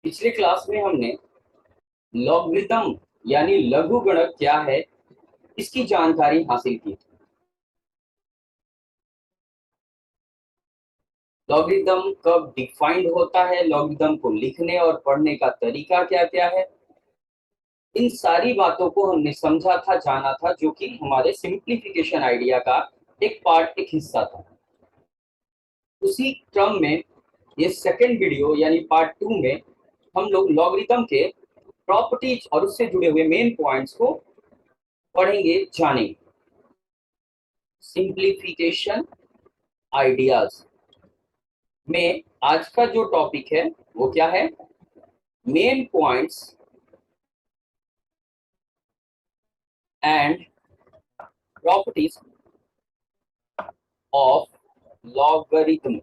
पिछले क्लास में हमने लॉगरिथम यानी लघुगणक क्या है इसकी जानकारी हासिल की थी। लॉगरिथम कब डिफाइंड होता है, लॉगरिथम को लिखने और पढ़ने का तरीका क्या क्या है, इन सारी बातों को हमने समझा था, जाना था, जो कि हमारे सिंप्लीफिकेशन आइडिया का एक पार्ट, एक हिस्सा था। उसी क्रम में ये सेकंड वीडियो यानी पार्ट 2 में हम लोग लॉगरिथम के प्रॉपर्टीज और उससे जुड़े हुए मेन पॉइंट्स को पढ़ेंगे, जानेंगे। सिंप्लीफिकेशन आइडियाज में आज का जो टॉपिक है वो क्या है? Main points and properties of logarithm.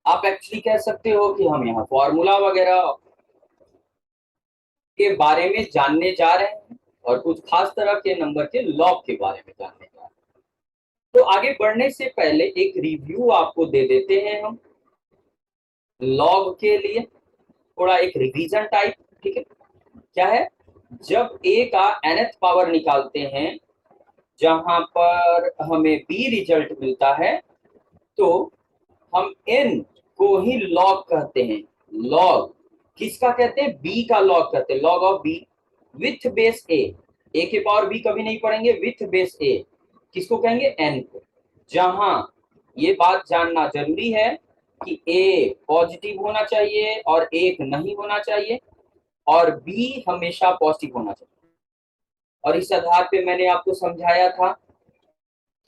आप एक्चुअली कह सकते हो कि हम यहाँ फॉर्मूला वगैरह के बारे में जानने जा रहे हैं और कुछ खास तरह के नंबर के लॉग के बारे में जानने जा रहे हैं। तो आगे बढ़ने से पहले एक रिव्यू आपको दे देते हैं हम लॉग के लिए, थोड़ा एक रिवीजन टाइप। ठीक है, क्या है? जब a का nth पावर निकालते हैं जहां पर हमें b रिजल्ट मिलता है तो हम n को ही लॉग कहते हैं। लॉग किसका कहते हैं? b का लॉग कहते हैं, log of b with base a के पावर b कभी नहीं पढ़ेंगे, विथ बेस a किसको कहेंगे? n को। जहां ये बात जानना जरूरी है कि a पॉजिटिव होना चाहिए और 1 नहीं होना चाहिए, और b हमेशा पॉजिटिव होना चाहिए। और इस आधार पे मैंने आपको समझाया था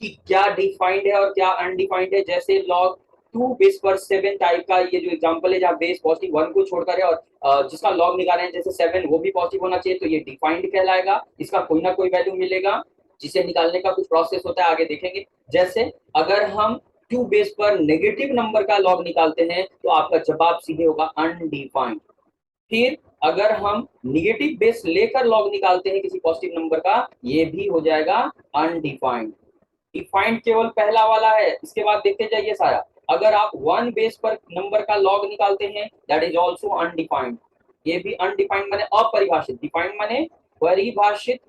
कि क्या डिफाइंड है और क्या अनडिफाइंड है। जैसे लॉग 2 बेस पर 7 टाइप का ये जो एग्जांपल है, जहाँ बेस पॉजिटिव 1 को छोड़कर है और जिसका लॉग निकाले हैं जैसे 7 वो भी पॉजिटिव होना चाहिए, तो ये डिफाइंड कहलाएगा। इसका कोई ना कोई वैल्यू मिलेगा जिसे निकालने का कुछ प्रोसेस होता है, आगे देखेंगे। जैसे अगर हम 2 बेस पर नेगेटिव नंबर का लॉग निकालते हैं तो आपका जवाब सीधे होगा अनडिफाइंड। फिर अगर हम निगेटिव बेस लेकर लॉग निकालते हैं किसी पॉजिटिव नंबर का, ये भी हो जाएगा अनडिफाइंड। डिफाइंड केवल पहला वाला है, इसके बाद देखते जाइए सारा। अगर आप 1 बेस पर नंबर का लॉग निकालते हैं दैट इज ऑल्सो अनडिफाइंड। ये भी अनडिफाइंड माने अपरिभाषित, डिफाइंड माने परिभाषित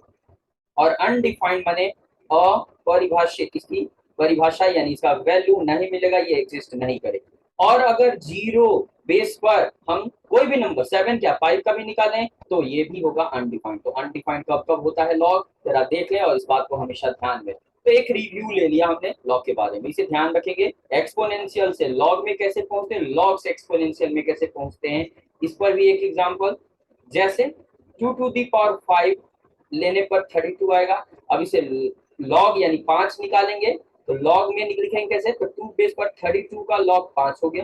और अनडिफाइंड माने अपरिभाषित। इसकी परिभाषा यानी इसका वैल्यू नहीं मिलेगा, ये एग्जिस्ट नहीं करेगी। और अगर 0 बेस पर हम कोई भी नंबर 7 क्या 5 का भी निकालें तो ये भी होगा अनडिफाइंड। तो अनडिफाइंड कब कब होता है लॉग, जरा देख लें और इस बात को हमेशा ध्यान में। तो एक रिव्यू ले लिया हमने लॉग के बारे में, इसे ध्यान रखेंगे। एक्सपोनेंशियल से लॉग में कैसे पहुंचते हैं, लॉग से एक्सपोनेंशियल में कैसे पहुंचते हैं, इस पर भी एक एग्जांपल। जैसे 2 टू दी पावर 5 लेने पर 32 आएगा। अब इसे लॉग यानी 5 निकालेंगे तो लॉग में लिखेंगे कैसे? तो 2 बेस पर 32 का लॉग 5 हो गया।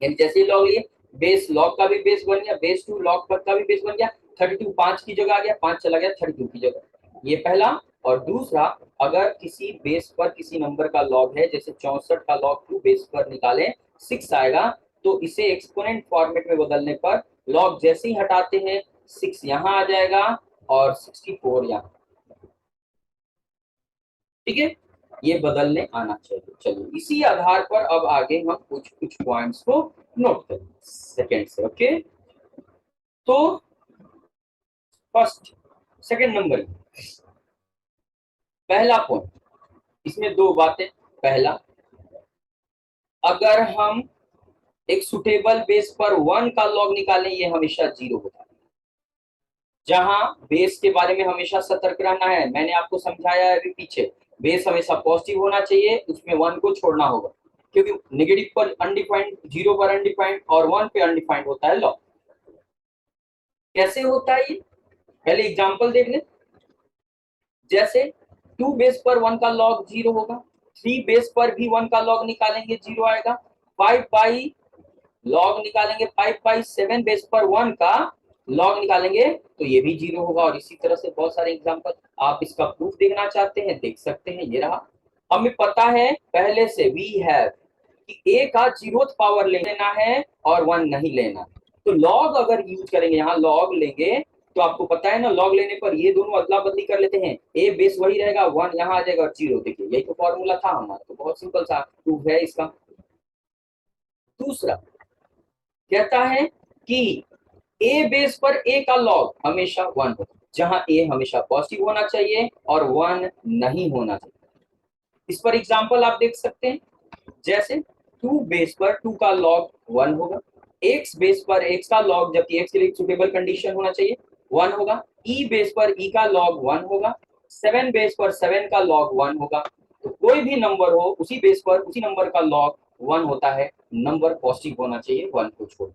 यानी जैसे ही लॉग लिए बेस लॉग का भी बेस बन गया, बेस 2 लॉग पर का भी बेस बन गया। 32 5 की जगह आ गया, 5 चला गया 32 की जगह। ये पहला। और दूसरा, अगर किसी बेस पर किसी नंबर का लॉग है, जैसे 64 का लॉग 2 बेस पर निकालें 6 आएगा, तो इसे एक्सपोनेंट फॉर्मेट में बदलने पर लॉग जैसे ही हटाते हैं 6 यहाँ आ जाएगा और 64 यहाँ। ठीक है, ये बदलने आना चाहिए। चलिए, इसी आधार पर अब आगे हम कुछ कुछ पॉइंट्स को नोट करें सेकेंड से। ओके, तो फर्स्ट सेकेंड नंबर पहला पॉइंट, इसमें दो बातें। पहला, अगर हम एक सुटेबल बेस पर 1 का लॉग निकालें ये हमेशा 0 होता है। जहां बेस के बारे में हमेशा सतर्क रहना है, मैंने आपको समझाया है अभी पीछे, बेस हमेशा पॉजिटिव होना चाहिए, उसमें 1 को छोड़ना होगा, क्योंकि नेगेटिव पर अनडिफाइंड, 0 पर अनडिफाइंड और 1 पे अनडिफाइंड होता है लॉग। कैसे होता है ये, पहले एग्जांपल देख ले। जैसे 2 बेस पर 1 का लॉग 0 होगा, 3 बेस पर भी 1 का लॉग निकालेंगे 0 आएगा, 5 बाई लॉग निकालेंगे 5 बाई 7 बेस पर 1 का लॉग निकालेंगे तो ये भी 0 होगा। और इसी तरह से बहुत सारे एग्जांपल। आप इसका प्रूफ देखना चाहते हैं, देख सकते हैं, ये रहा। हमें पता है पहले से, वी हैव, कि a का 0th पावर लेना है और 1 नहीं लेना। तो लॉग अगर यूज करेंगे, यहाँ लॉग लेंगे तो आपको पता है ना, लॉग लेने पर ये दोनों अदला बदली कर लेते हैं, ए बेस वही रहेगा, 1 यहाँ आ जाएगा और 0। देखिए यही तो फॉर्मूला था हमारा, तो बहुत सिंपल सा प्रूफ है इसका। दूसरा कहता है कि ए बेस पर ए का लॉग हमेशा 1 हो, जहां ए हमेशा पॉजिटिव होना चाहिए और 1 नहीं होना चाहिए। इस पर एग्जांपल आप देख सकते हैं, जैसे 2 बेस पर 2 का लॉग 1 होगा, x बेस पर x का लॉग, जबकि x के लिए सुटेबल कंडीशन होना चाहिए, 1 होगा। e बेस पर e का लॉग 1 होगा, 7 बेस पर 7 का लॉग 1 होगा। तो कोई भी नंबर हो उसी बेस पर उसी नंबर का लॉग 1 होता है, नंबर पॉजिटिव होना चाहिए 1 को छोड़।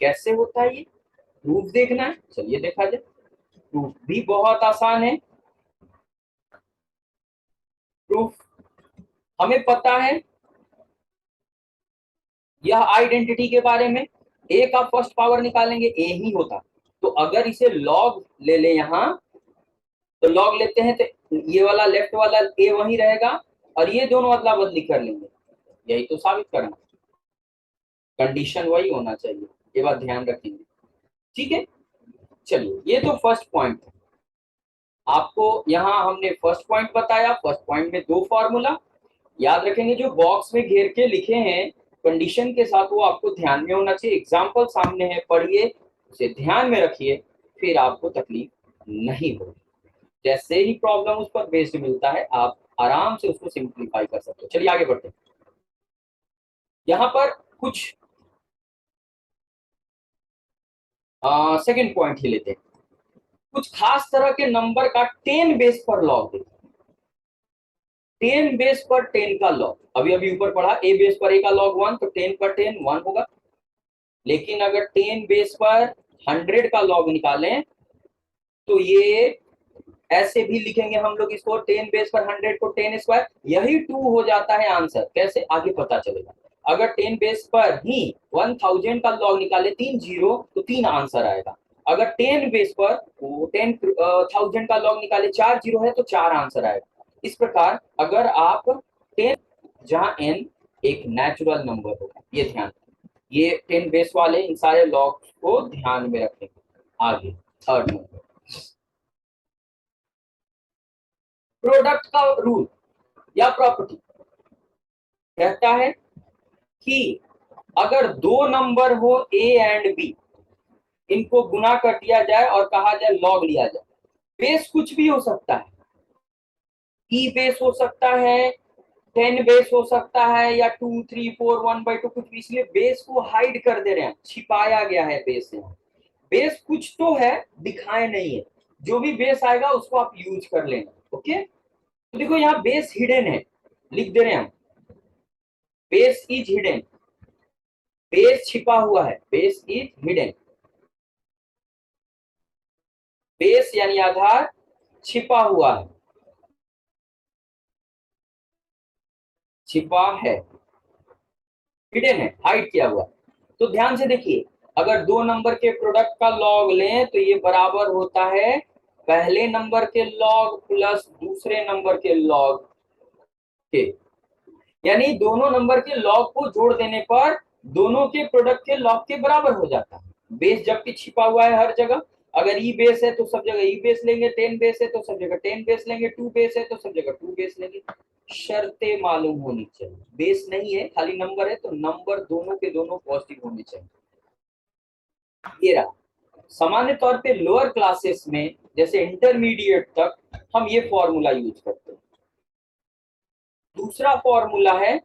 कैसे होता है ये, प्रूफ देखना है, चलिए देखा जाए। प्रूफ भी बहुत आसान है। प्रूफ हमें पता है यह आइडेंटिटी के बारे में, ए का फर्स्ट पावर निकालेंगे ए ही होता, तो अगर इसे लॉग ले ले यहां, तो लॉग लेते हैं तो ये वाला लेफ्ट वाला ए वही रहेगा और ये दोनों अदला बदली कर लेंगे, यही तो साबित करना, कंडीशन वही होना चाहिए, ये बात ध्यान रखेंगे। ठीक है, चलिए ये तो फर्स्ट पॉइंट है। आपको यहाँ हमने फर्स्ट पॉइंट बताया, फर्स्ट पॉइंट में 2 फॉर्मूला याद रखेंगे, जो बॉक्स में घेर के लिखे हैं कंडीशन के साथ, वो आपको ध्यान में होना चाहिए। एग्जाम्पल सामने है, पढ़िए, उसे ध्यान में रखिए, फिर आपको तकलीफ नहीं होगी। जैसे ही प्रॉब्लम उस पर बेस्ड मिलता है, आप आराम से उसको सिंप्लीफाई कर सकते हो। चलिए आगे बढ़ते हैं। यहाँ पर कुछ सेकंड पॉइंट ही लेते हैं। कुछ खास तरह के नंबर का 10 बेस पर लॉग देते हैं। 10 बेस पर 10 का लॉग, अभी अभी ऊपर पढ़ा, ए बेस पर ए का लॉग 1, तो 10 पर 10 1 होगा। लेकिन अगर 10 बेस पर 100 का लॉग निकालें, तो ये ऐसे भी लिखेंगे हम लोग इसको, 10 बेस पर 100 को 10 स्क्वायर, यही 2 हो जाता है आंसर। कैसे, आगे पता चलेगा। अगर 10 बेस पर ही 1000 का लॉग निकाले 3 जीरो, तो 3 आंसर आएगा। अगर 10 बेस पर 10,000 का लॉग निकाले 4 जीरो है, तो 4 आंसर आएगा। इस प्रकार अगर आप 10, जहां n एक नेचुरल नंबर होगा, ये ध्यान, ये 10 बेस वाले इन सारे लॉग को ध्यान में रखेंगे। आगे थर्ड नंबर, प्रोडक्ट का रूल या प्रॉपर्टी कहता है कि अगर 2 नंबर हो ए एंड बी, इनको गुना कर दिया जाए और कहा जाए लॉग लिया जाए, बेस कुछ भी हो सकता है, ई बेस हो सकता है, 10 बेस हो सकता है, या 2 3 4 1/2 कुछ भी, इसलिए बेस को हाइड कर दे रहे हैं, छिपाया गया है बेस से। बेस कुछ तो है, दिखाए नहीं है, जो भी बेस आएगा उसको आप यूज कर लेना। ओके, तो देखो यहाँ बेस हिडन है, लिख दे रहे हैं हम, बेस इज हिडन, बेस छिपा हुआ है, बेस इज हिडन, बेस यानी आधार छिपा हुआ है, छिपा है, हिडन है, हाइड किया हुआ। तो ध्यान से देखिए, अगर 2 नंबर के प्रोडक्ट का लॉग लें, तो ये बराबर होता है पहले नंबर के लॉग प्लस दूसरे नंबर के लॉग के, यानी दोनों नंबर के लॉग को जोड़ देने पर दोनों के प्रोडक्ट के लॉग के बराबर हो जाता है। बेस जबकि छिपा हुआ है हर जगह, अगर ई बेस है तो सब जगह ई बेस लेंगे, 10 बेस है तो सब जगह 10 बेस लेंगे, 2 बेस है तो सब जगह 2 बेस लेंगे। शर्तें मालूम होनी चाहिए, बेस नहीं है खाली नंबर है, तो नंबर दोनों के दोनों पॉजिटिव होने चाहिए। ये रहा, सामान्य तौर पे लोअर क्लासेस में जैसे इंटरमीडिएट तक हम ये फॉर्मूला यूज करते हैं। दूसरा फॉर्मूला है,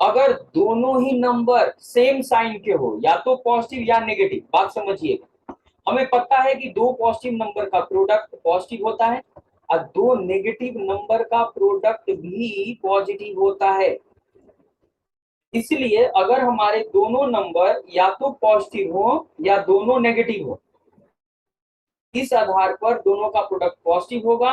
अगर दोनों ही नंबर सेम साइन के हो, या तो पॉजिटिव या नेगेटिव, बात समझिए, हमें पता है कि 2 पॉजिटिव नंबर का प्रोडक्ट पॉजिटिव होता है और 2 नेगेटिव नंबर का प्रोडक्ट भी पॉजिटिव होता है। इसलिए अगर हमारे दोनों नंबर या तो पॉजिटिव हो या दोनों नेगेटिव हो, इस आधार पर दोनों का प्रोडक्ट पॉजिटिव होगा,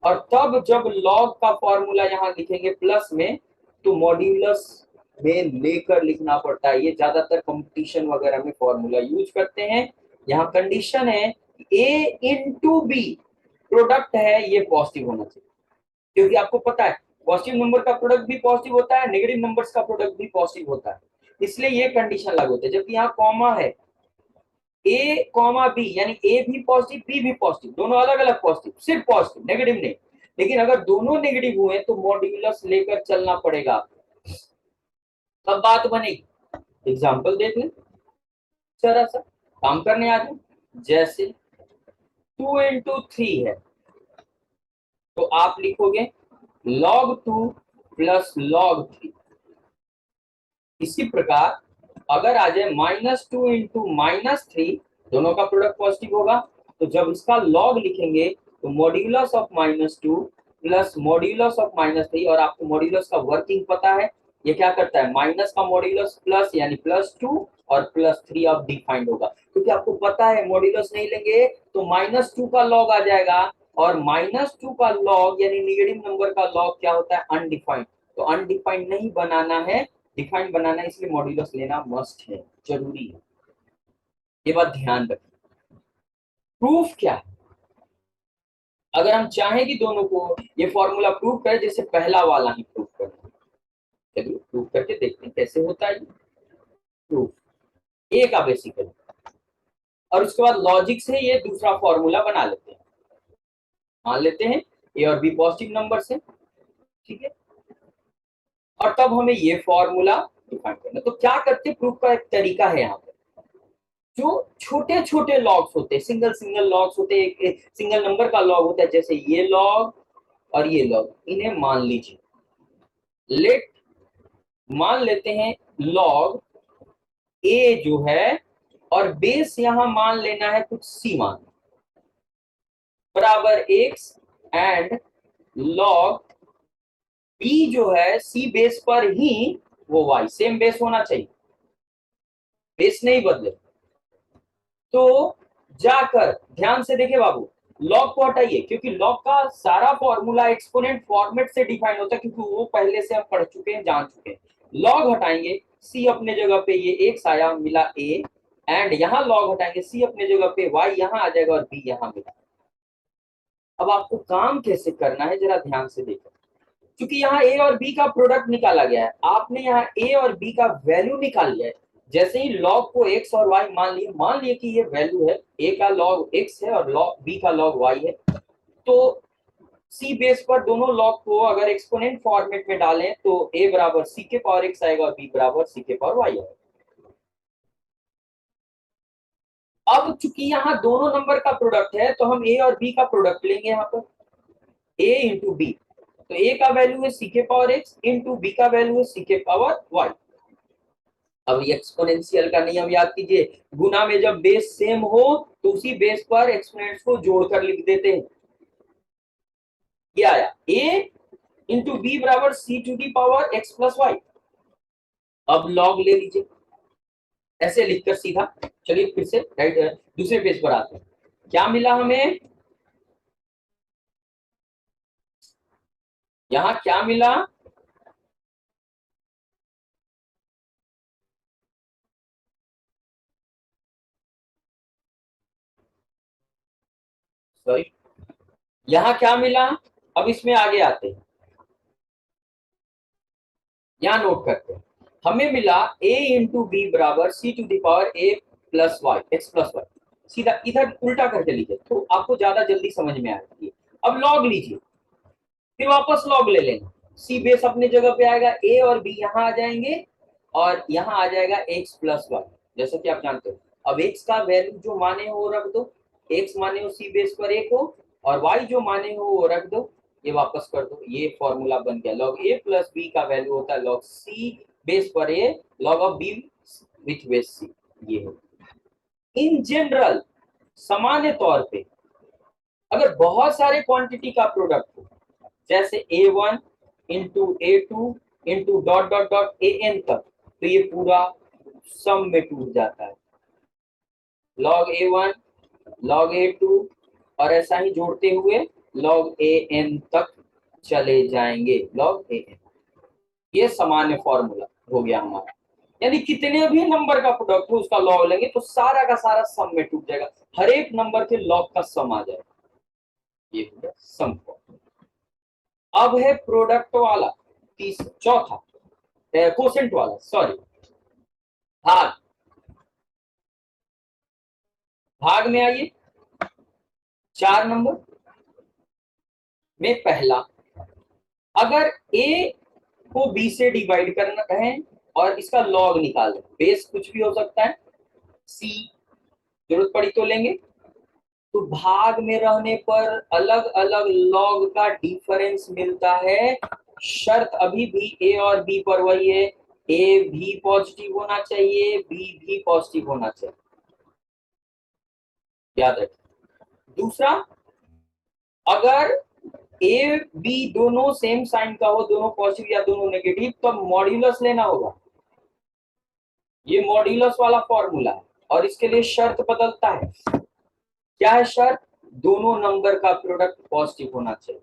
और तब जब लॉग का फॉर्मूला यहाँ लिखेंगे प्लस में, तो मॉड्यूलस में लेकर लिखना पड़ता है। ये ज्यादातर कंपटीशन वगैरह में फॉर्मूला यूज करते हैं। यहाँ कंडीशन है ए इंटू बी प्रोडक्ट है, ये पॉजिटिव होना चाहिए, क्योंकि आपको पता है पॉजिटिव नंबर का प्रोडक्ट भी पॉजिटिव होता है, नेगेटिव नंबर्स का प्रोडक्ट भी पॉजिटिव होता है, इसलिए ये कंडीशन लागू होती है। जबकि यहाँ कॉमा है, ए कॉमा बी, यानी ए भी पॉजिटिव बी भी पॉजिटिव, दोनों अलग अलग पॉजिटिव, सिर्फ पॉजिटिव, नेगेटिव नहीं। लेकिन अगर दोनों नेगेटिव हुए तो मॉड्यूलस लेकर चलना पड़ेगा, तब बात बनेगी। एग्जाम्पल देख लें, जरा सा काम करने आ जाए। जैसे 2 into 3 है, तो आप लिखोगे log 2 प्लस log 3। इसी प्रकार अगर आ जाए -2 into -3, दोनों का प्रोडक्ट पॉजिटिव होगा, तो जब इसका लॉग लिखेंगे तो modulus of -2 plus modulus of -3, और आपको मॉड्यूलस का वर्किंग पता है, ये क्या करता है, माइनस का मॉड्यूलस प्लस यानी +2 और +3 अब डिफाइंड होगा, क्योंकि आपको पता है मॉड्यूलस नहीं लेंगे तो -2 का लॉग आ जाएगा, और -2 का लॉग यानी नेगेटिव नंबर का लॉग क्या होता है, अनडिफाइंड। तो अनडिफाइंड नहीं बनाना है, डिफाइंड बनाना है, इसलिए मॉड्यूलस लेना मस्ट है, जरूरी है, ये बात ध्यान रखें। प्रूफ क्या है, अगर हम चाहें कि दोनों को ये फॉर्मूला प्रूव करें, जैसे पहला वाला ही प्रूव करें, चलिए प्रूव करके देखते हैं कैसे होता है प्रूफ ए का बेसिकली, और उसके बाद लॉजिक से ये दूसरा फॉर्मूला बना लेते हैं। मान लेते हैं ए और बी पॉजिटिव नंबर से, ठीक है, और तब हमें ये फॉर्मूला डिफाइन करना। तो क्या करते, प्रूफ का एक तरीका है यहाँ पे, जो छोटे छोटे लॉग्स होते हैं, सिंगल सिंगल लॉग्स होते हैं, एक सिंगल नंबर का लॉग होता है, जैसे ये लॉग और ये लॉग, इन्हें मान लीजिए, लेट मान लेते हैं लॉग ए जो है, और बेस यहां मान लेना है कुछ सी मान, बराबर x, एंड लॉग बी जो है सी बेस पर ही वो y, सेम बेस होना चाहिए, बेस नहीं बदले। तो जाकर ध्यान से देखे बाबू, लॉग को हटाइए, क्योंकि लॉग का सारा फॉर्मूला एक्सपोनेंट फॉर्मेट से डिफाइन होता है, क्योंकि वो पहले से हम पढ़ चुके हैं, जान चुके हैं। लॉग हटाएंगे, सी अपने जगह पे ये एक्स आया, मिला ए, एंड यहाँ लॉग हटाएंगे, सी अपने जगह पे वाई यहाँ आ जाएगा और बी यहाँ मिला। अब आपको काम कैसे करना है जरा ध्यान से देखो, क्योंकि यहाँ ए और बी का प्रोडक्ट निकाला गया है, आपने यहाँ ए और बी का वैल्यू निकाल लिया है। जैसे ही लॉग को एक्स और वाई मान लिए कि ये वैल्यू है, ए का लॉग एक्स है और लॉग बी का लॉग वाई है, तो सी बेस पर दोनों लॉग को अगर एक्सपोनेंट फॉर्मेट में डालें तो ए बराबर सी के पावर एक्स आएगा और बी बराबर सी के पावर वाई आएगा। अब चूंकि यहाँ दोनों नंबर का प्रोडक्ट है, तो हम ए और बी का प्रोडक्ट लेंगे, यहाँ पर ए इंटू बी, तो ए का वैल्यू है सी के पावर एक्स इंटू बी का वैल्यू है सी के पावर वाई। अब ये एक्सपोनेंशियल का नियम याद कीजिए, गुना में जब बेस सेम हो तो उसी बेस पर एक्सपोनेंट्स को जोड़कर लिख देते हैं। ये आया ए इंटू बी बराबर C to the power X plus Y. अब लॉग ले लीजिए, ऐसे लिखकर सीधा, चलिए फिर से राइट दूसरे पेज पर आते हैं। क्या मिला हमें, यहां क्या मिला, सॉरी, यहां क्या मिला, अब इसमें आगे आते हैं, यहां नोट करते हैं। हमें मिला a इंटू बी बराबर C to the power A plus Y, X plus Y. सीधा इधर उल्टा करके लीजिए तो आपको ज्यादा जल्दी समझ में आएगी। अब लॉग लीजिए, फिर वापस लॉग ले लेना, सी बेस अपने जगह पे आएगा, ए और बी यहाँ आ जाएंगे, और यहाँ आ जाएगा एक्स प्लस वाई, जैसा कि आप जानते हो। अब एक्स का वैल्यू जो माने हो रख दो, एक्स माने हो सी बेस पर ए को, और वाई जो माने हो वो रख दो, ये वापस कर दो, ये फॉर्मूला बन गया। लॉग ए प्लस बी का वैल्यू होता है लॉग सी बेस पर A log of B with base C, ये हो। इन जनरल सामान्य तौर पे अगर बहुत सारे क्वांटिटी का प्रोडक्ट हो, जैसे A1 into A2 into dot dot dot AN तक, तो ये पूरा सम में टूट जाता है, log A1 log A2 और ऐसा ही जोड़ते हुए log AN तक चले जाएंगे, log AN। ये सामान्य फॉर्मूला हो गया हमारा, यानी कितने भी नंबर का प्रोडक्ट हो उसका लॉग लेंगे तो सारा का सारा सम में टूट जाएगा, हर एक नंबर के लॉग का सम आ जाएगा, ये हो गया सम फॉर्मूला। अब है प्रोडक्ट वाला, चौथा कोसेंट वाला, सॉरी भाग। भाग में आइए, 4 नंबर में पहला, अगर a को b से डिवाइड करना है और इसका लॉग निकालें, बेस कुछ भी हो सकता है, c जरूरत पड़ी तो लेंगे, तो भाग में रहने पर अलग अलग लॉग का डिफरेंस मिलता है। शर्त अभी भी a और b पर वही है, a भी पॉजिटिव होना चाहिए, b भी पॉजिटिव होना चाहिए, याद रखिए। दूसरा, अगर ए बी दोनों सेम साइन का हो, दोनों पॉजिटिव या दोनों नेगेटिव, तो मॉड्यूलस लेना होगा। ये मॉड्यूलस वाला फॉर्मूला है और इसके लिए शर्त बदलता है। क्या है शर्त? दोनों नंबर का प्रोडक्ट पॉजिटिव होना चाहिए।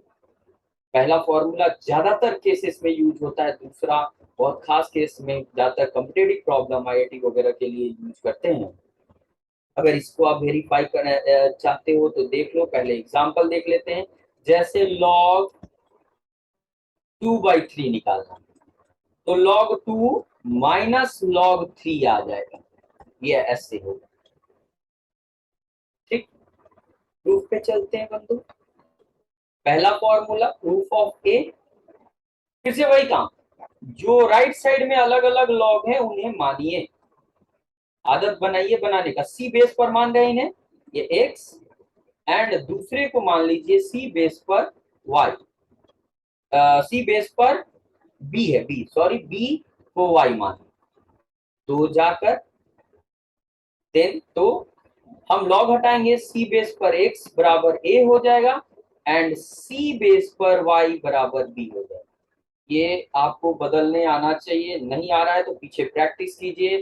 पहला फॉर्मूला ज्यादातर केसेस में यूज होता है, दूसरा बहुत खास केस में ज्यादातर कॉम्पिटिटिव प्रॉब्लम आईआईटी वगैरह के लिए यूज करते हैं। अगर इसको आप वेरीफाई करना चाहते हो तो देख लो, पहले एग्जांपल देख लेते हैं। जैसे log 2/3 निकालना, तो log 2 माइनस log 3 आ जाएगा, ये ऐसे होगा। ठीक, प्रूफ पे चलते हैं बंधु। पहला फॉर्मूला प्रूफ ऑफ ए, फिर से वही काम, जो राइट साइड में अलग अलग लॉग हैं उन्हें मानिए, आदत बनाइए बनाने का। सी बेस पर मान रहे इन्हें, ये एक्स, एंड दूसरे को मान लीजिए सी बेस पर वाई, सी बेस पर बी है, बी सॉरी बी को वाई मान, तो जाकर देन तो हम लॉग हटाएंगे, सी बेस पर x बराबर a हो जाएगा एंड सी बेस पर y बराबर b हो जाएगा। ये आपको बदलने आना चाहिए, नहीं आ रहा है तो पीछे प्रैक्टिस कीजिए,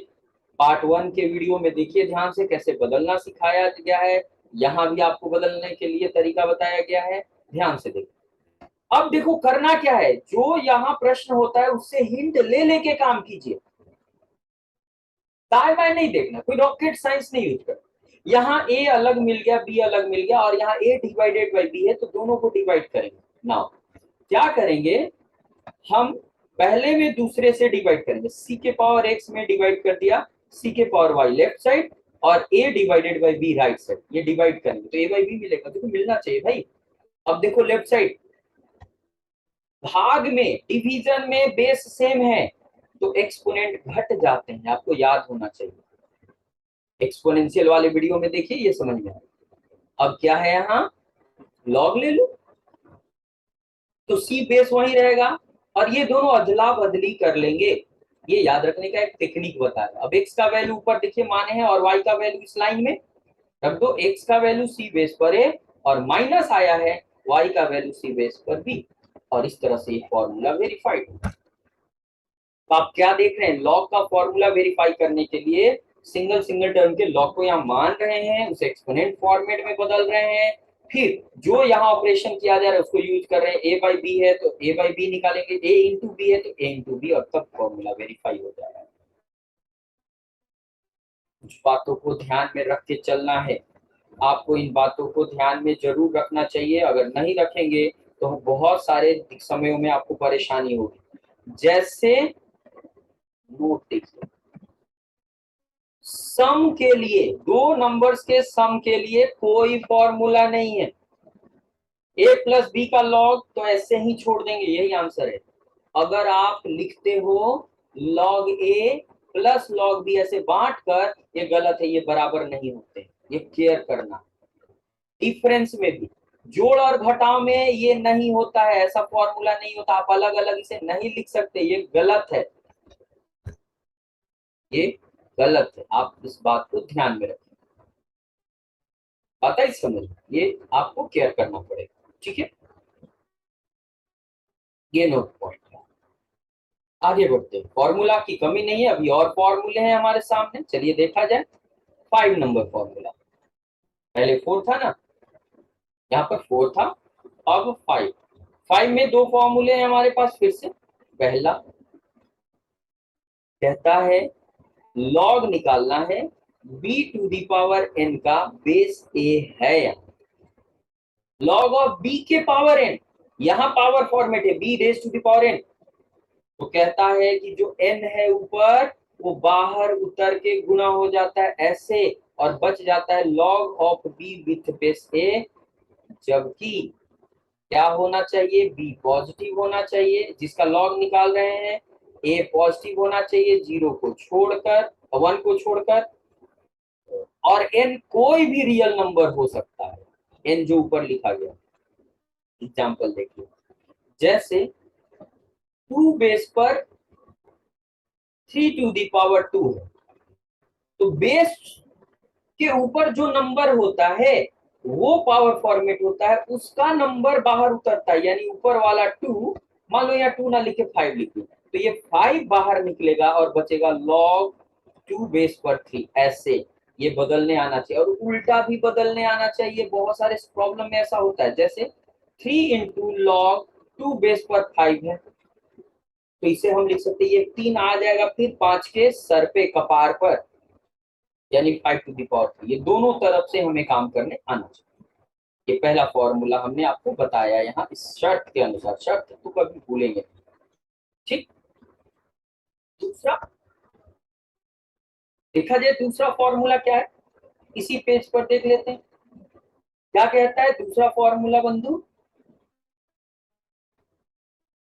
पार्ट 1 के वीडियो में देखिए ध्यान से कैसे बदलना सिखाया गया है, यहाँ भी आपको बदलने के लिए तरीका बताया गया है, ध्यान से देखिए। अब देखो करना क्या है, जो यहाँ प्रश्न होता है उससे हिंट ले लेके काम कीजिए, दाएं बाएं नहीं देखना, कोई रॉकेट साइंस नहीं यूज कर। यहाँ a अलग मिल गया, b अलग मिल गया और यहाँ a डिवाइडेड बाई b है, तो दोनों को डिवाइड करेंगे। नाउ क्या करेंगे, हम पहले में दूसरे से डिवाइड करेंगे, c के पावर x में डिवाइड कर दिया, c के पावर y लेफ्ट साइड और a divided by b right side, ये डिवाइड करेंगे तो a बाई b मिलेगा, देखो मिलना चाहिए भाई। अब देखो लेफ्ट साइड, भाग में डिवीजन में बेस सेम है तो एक्सपोनेंट घट जाते हैं, आपको याद होना चाहिए, एक्सपोनेंशियल वाले वीडियो में देखिए ये समझ में आए। अब क्या है, यहाँ लॉग ले लो तो सी बेस वही रहेगा और ये दोनों अदला बदली कर लेंगे, ये याद रखने का एक टेक्निक बता रहा है। अब एक्स का वैल्यू ऊपर देखिए माने हैं और वाई का वैल्यू इस लाइन में रख दो, एक्स का वैल्यू सी बेस पर है और माइनस आया है वाई का वैल्यू सी बेस पर बी, और इस तरह से फॉर्मूला वेरीफाइड। तो आप क्या देख रहे हैं, लॉग का फॉर्मूला वेरीफाई करने के लिए सिंगल सिंगल टर्म के लॉग को यहाँ मान रहे हैं, उसे एक्सपोनेंट फॉर्मेट में बदल रहे हैं, फिर जो यहाँ ऑपरेशन किया जा रहा है उसको यूज कर रहे हैं, ए बाई बी है तो ए बाई बी निकालेंगे, ए इंटू बी है तो ए इंटू बी, और तब फॉर्मूला वेरीफाई हो जाएगा। कुछ बातों को ध्यान में रख के चलना है, आपको इन बातों को ध्यान में जरूर रखना चाहिए, अगर नहीं रखेंगे तो बहुत सारे समयों में आपको परेशानी होगी। जैसे नोट देखिए, सम के लिए, दो नंबर्स के सम के लिए कोई फॉर्मूला नहीं है, a प्लस बी का लॉग तो ऐसे ही छोड़ देंगे, यही आंसर है। अगर आप लिखते हो log a plus log b ऐसे बांट कर, ये गलत है, ये बराबर नहीं होते, ये केयर करना। डिफरेंस में भी जोड़ और घटाव में ये नहीं होता है, ऐसा फॉर्मूला नहीं होता, आप अलग अलग इसे नहीं लिख सकते, ये गलत है, ये गलत है, आप इस बात को ध्यान में रखें, आता है समझ, ये आपको केयर करना पड़ेगा, ठीक है, ये नोट पॉइंट है। आगे बढ़ते हैं, फॉर्मूला की कमी नहीं है, अभी और फॉर्मूले हैं हमारे सामने, चलिए देखा जाए। 5 नंबर फॉर्मूला, पहले 4 था ना, यहाँ पर 4 था, अब 5। 5 में दो फॉर्मूले हैं हमारे पास फिर से। पहला कहता है लॉग निकालना है b to the power n का बेस a है, लॉग ऑफ b के पावर n, यहाँ पावर फॉर्मेट है b raise to the power n, तो कहता है कि जो n है ऊपर वो बाहर उतर के गुना हो जाता है ऐसे, और बच जाता है log of b with base a, जबकि क्या होना चाहिए, b पॉजिटिव होना चाहिए, जिसका log निकाल रहे हैं, a पॉजिटिव होना चाहिए 0 को छोड़कर, 1 को छोड़कर, और n कोई भी रियल नंबर हो सकता है, n जो ऊपर लिखा गया। एग्जाम्पल देखिए, जैसे 2 बेस पर 3 टू दी पावर 2 है, तो बेस के ऊपर जो नंबर होता है वो पावर फॉर्मेट होता है, उसका नंबर बाहर उतरता है, यानी ऊपर वाला 2, मान लो यहाँ 2 ना लिखे 5 लिखे, तो ये 5 बाहर निकलेगा और बचेगा log 2 बेस पर 3, ऐसे ये बदलने आना चाहिए। और उल्टा भी बदलने आना चाहिए, बहुत सारे प्रॉब्लम में ऐसा होता है, जैसे 3 इंटू log 2 बेस पर 5 है, तो इसे हम लिख सकते हैं, ये 3 आ जाएगा फिर 5 के सर पे, कपार पर, यानी 5 टू दी पावर 3। ये दोनों तरफ से हमें काम करने आना चाहिए। ये पहला फॉर्मूला हमने आपको बताया यहाँ इस शर्त के अनुसार, शर्त तो कभी भूलेंगे, ठीक। दूसरा देखा जाए, दूसरा फॉर्मूला क्या है, इसी पेज पर देख लेते हैं। क्या कहता है दूसरा फॉर्मूला बंधु,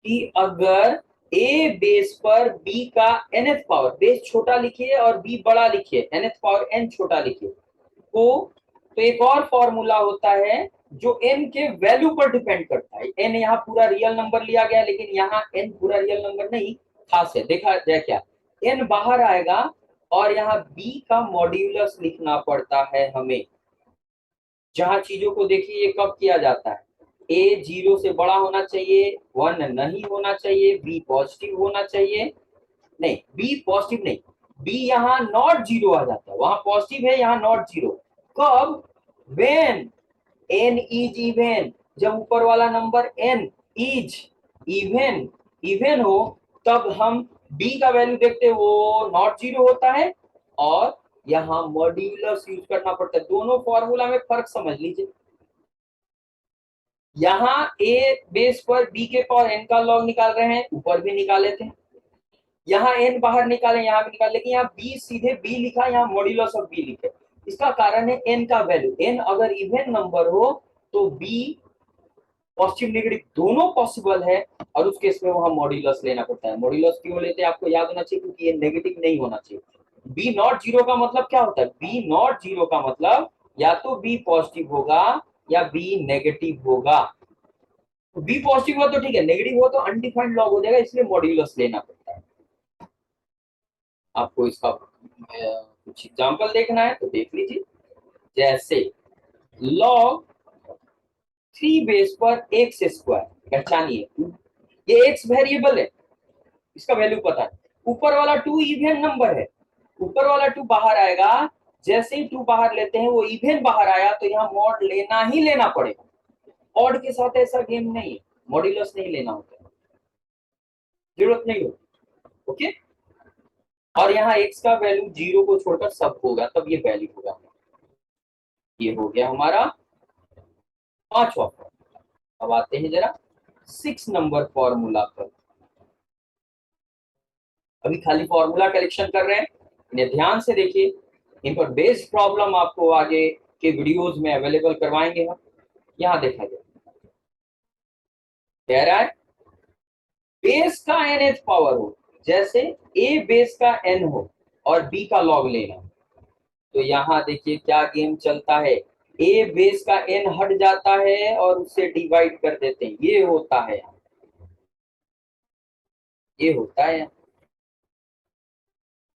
कि अगर a बेस पर b का nth पावर, बेस छोटा लिखिए और b बड़ा लिखिए, nth पावर n छोटा लिखिए, तो एक और फॉर्मूला होता है जो n के वैल्यू पर डिपेंड करता है। n यहाँ पूरा रियल नंबर लिया गया, लेकिन यहाँ n पूरा रियल नंबर नहीं, खास है, देखा जाए क्या, n बाहर आएगा और यहाँ b का मॉड्यूलस लिखना पड़ता है हमें। जहां चीजों को देखिए ये कब किया जाता है, a 0 से बड़ा होना चाहिए, 1 नहीं होना चाहिए, b पॉजिटिव होना चाहिए, नहीं b पॉजिटिव नहीं, b यहाँ नॉट 0 आ जाता है, वहां पॉजिटिव है यहाँ नॉट 0। कब, when n is even, जब ऊपर वाला नंबर n is even हो, तब हम b का वैल्यू देखते हैं, वो नॉट 0 होता है, और यहाँ मॉड्यूलस यूज करना पड़ता है। दोनों फॉर्मूला में फर्क समझ लीजिए, यहाँ a बेस पर b के पावर n का लॉग निकाल रहे हैं, ऊपर भी निकाले थे, यहाँ n बाहर निकाले, यहाँ भी निकाले, लेकिन यहाँ b सीधे b लिखा, यहाँ मॉड्यूलस ऑफ b लिखे। इसका कारण है n का वैल्यू, n अगर इवन नंबर हो तो b पॉजिटिव नेगेटिव दोनों पॉसिबल है, और उस केस में वहां मॉड्यूलस लेना पड़ता है। मॉड्यूलस क्यों लेते हैं आपको याद होना चाहिए, क्योंकि ये नेगेटिव नहीं होना चाहिए। बी नॉट 0 का मतलब क्या होता है, बी नॉट 0 का मतलब या तो बी पॉजिटिव होगा या बी नेगेटिव होगा। तो बी पॉजिटिव हो तो ठीक है, नेगेटिव हो तो अनडिफाइंड लॉग हो जाएगा, इसलिए मॉड्यूलस लेना पड़ता है। आपको इसका कुछ एग्जांपल देखना है तो देख लीजिए, जैसे log 3 बेस पर एक्स स्क्वायर, पहचानिए ये एक्स वेरिएबल है, इसका वैल्यू पता है, ऊपर वाला 2 इवन नंबर है, ऊपर वाला 2 बाहर आएगा, जैसे ही 2 बाहर लेते हैं वो इवन बाहर आया, तो यहाँ मॉड लेना ही लेना पड़ेगा। ऑड के साथ ऐसा गेम नहीं है, मॉड्यूलस नहीं लेना होता, जरूरत नहीं हो, ओके। और यहाँ x का वैल्यू 0 को छोड़कर सब होगा, तब ये वैल्यू होगा। ये हो गया हमारा पांचवा फॉर्मूला। अब आते हैं जरा 6 नंबर फॉर्मूला पर। अभी खाली फॉर्मूला कलेक्शन कर रहे हैं, इन्हें ध्यान से देखिए, इन पर बेस्ड प्रॉब्लम आपको आगे के वीडियोस में अवेलेबल करवाएंगे हम। यहाँ देखा जाए, कह रहा है बेस का nth पावर हो, जैसे a बेस का n हो और b का लॉग लेना, तो यहाँ देखिए क्या गेम चलता है, a बेस का n हट जाता है और उससे डिवाइड कर देते हैं, ये होता है, ये होता है,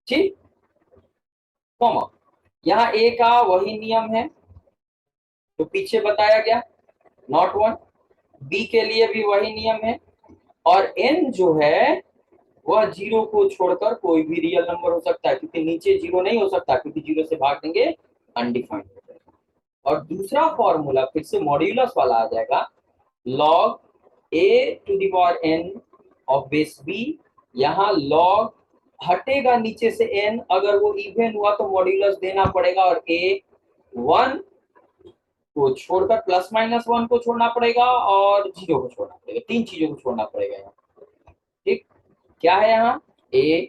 ठीक। कॉमा, यहाँ a का वही नियम है तो पीछे बताया गया, नॉट 1, b के लिए भी वही नियम है, और n जो है वह 0 को छोड़कर कोई भी रियल नंबर हो सकता है, क्योंकि नीचे 0 नहीं हो सकता, क्योंकि 0 से भाग देंगे अनडिफाइंड हो जाएगा। और दूसरा फॉर्मूला फिर से मॉड्यूलस वाला आ जाएगा, log a to the power n of base b, यहाँ log हटेगा नीचे से n, अगर वो इवन हुआ तो मॉड्यूलस देना पड़ेगा, और a 1 को छोड़कर प्लस माइनस 1 को छोड़ना पड़ेगा और 0 को छोड़ना पड़ेगा, तीन चीजों को छोड़ना पड़ेगा यहाँ, ठीक। क्या है यहाँ, a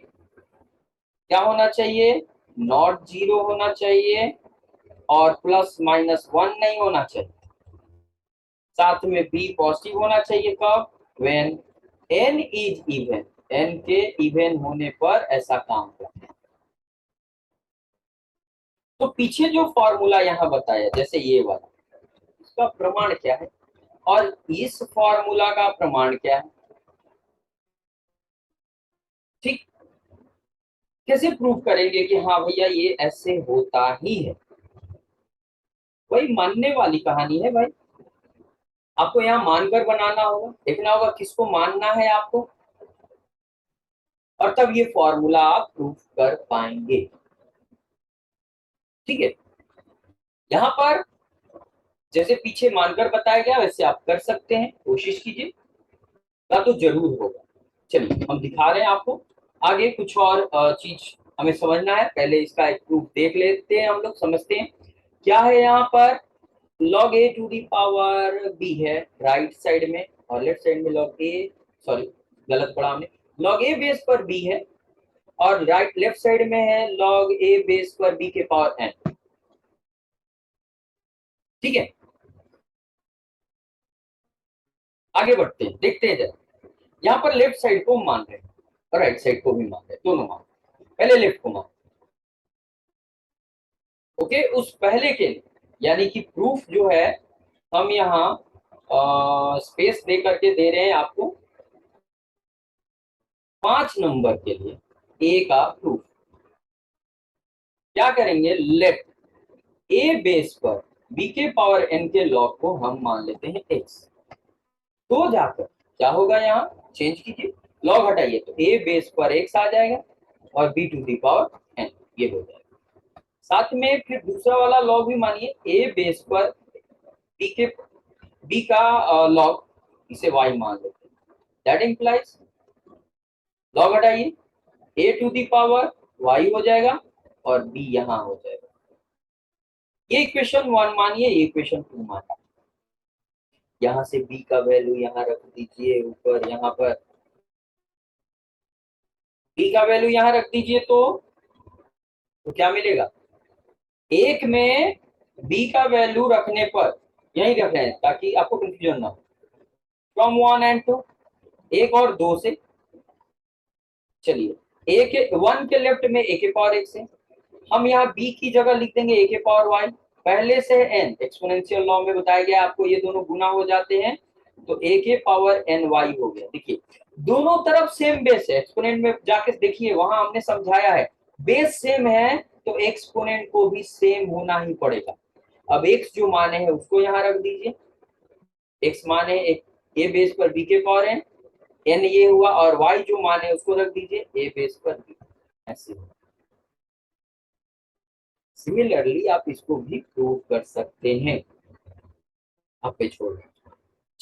क्या होना चाहिए, नॉट 0 होना चाहिए, और प्लस माइनस 1 नहीं होना चाहिए, साथ में बी पॉजिटिव होना चाहिए। कब? When n is even, n के इवन होने पर ऐसा काम करते हैं। तो पीछे जो फॉर्मूला यहाँ बताया, जैसे ये वाला, इसका प्रमाण क्या है और इस फॉर्मूला का प्रमाण क्या है, ठीक? कैसे प्रूव करेंगे कि हाँ भैया ये ऐसे होता ही है? वही मानने वाली कहानी है भाई। आपको यहाँ मानकर बनाना होगा, देखना होगा किसको मानना है आपको, और तब ये फॉर्मूला आप प्रूफ कर पाएंगे। ठीक है, यहाँ पर जैसे पीछे मानकर बताया गया वैसे आप कर सकते हैं, कोशिश कीजिए, तो जरूर होगा। चलिए हम दिखा रहे हैं आपको। आगे कुछ और चीज हमें समझना है, पहले इसका एक प्रूफ देख लेते हैं, हम लोग समझते हैं क्या है। यहाँ पर log a to the power b है राइट साइड में, और लेफ्ट साइड में log a, सॉरी गलत पढ़ा हमने, log a बेस पर b है, और राइट लेफ्ट साइड में है log a बेस पर b के पावर n। ठीक है, आगे बढ़ते हैं, देखते हैं जरा। यहाँ पर लेफ्ट साइड को मान रहे हैं और राइट साइड को भी मान रहे हैं, दोनों मान रहे हैं। पहले लेफ्ट को मान, ओके, उस पहले के लिए यानी कि प्रूफ जो है हम यहाँ स्पेस दे करके दे रहे हैं आपको 5 नंबर के लिए ए का प्रूफ। क्या करेंगे, लेट ए बेस पर बी के पावर एन के लॉग को हम मान लेते हैं एक्स। तो जाकर क्या होगा, यहाँ चेंज कीजिए, लॉग हटाइए तो ए बेस पर एक्स आ जाएगा और B to the power N, ये हो जाएगा। साथ में फिर दूसरा वाला लॉग भी मानिए, ए बेस पर बी का लॉग, इसे वाई मान लेते हैं। दैट इंप्लाइज लॉग हटाइए, ए टू दी पावर वाई हो जाएगा और बी यहाँ हो जाएगा। ये इक्वेशन 1 मानिए, ये इक्वेशन 2 मानिए। यहाँ से बी का वैल्यू यहाँ रख दीजिए ऊपर, यहाँ पर बी का वैल्यू यहाँ रख दीजिए, तो क्या मिलेगा, एक में बी का वैल्यू रखने पर, यही रख रहे हैं ताकि आपको कंफ्यूजन ना हो, फ्रॉम 1 एंड 2, एक और दो से। चलिए, ए के 1 के लेफ्ट में ए के पावर एक्स है, हम यहाँ बी की जगह लिख देंगे ए के पावर वाई। पहले से एन, एक्सपोनेंशियल लॉ में बताया गया आपको, ये दोनों गुना हो जाते हैं तो ए के पावर एन वाई हो गया। देखिए दोनों तरफ सेम बेस है, एक्सपोनेंट में जाके देखिए वहां हमने समझाया है, बेस सेम है तो एक्सपोनेंट को भी सेम होना ही पड़ेगा। अब एक्स जो माने हैं उसको यहाँ रख दीजिए, एक्स माने एक ए बेस पर बी के पावर एन ये हुआ, और वाई जो माने उसको रख दीजिए ए बेस पर बी, ऐसे। सिमिलरली आप इसको भी प्रूव कर सकते हैं, आप पे छोड़।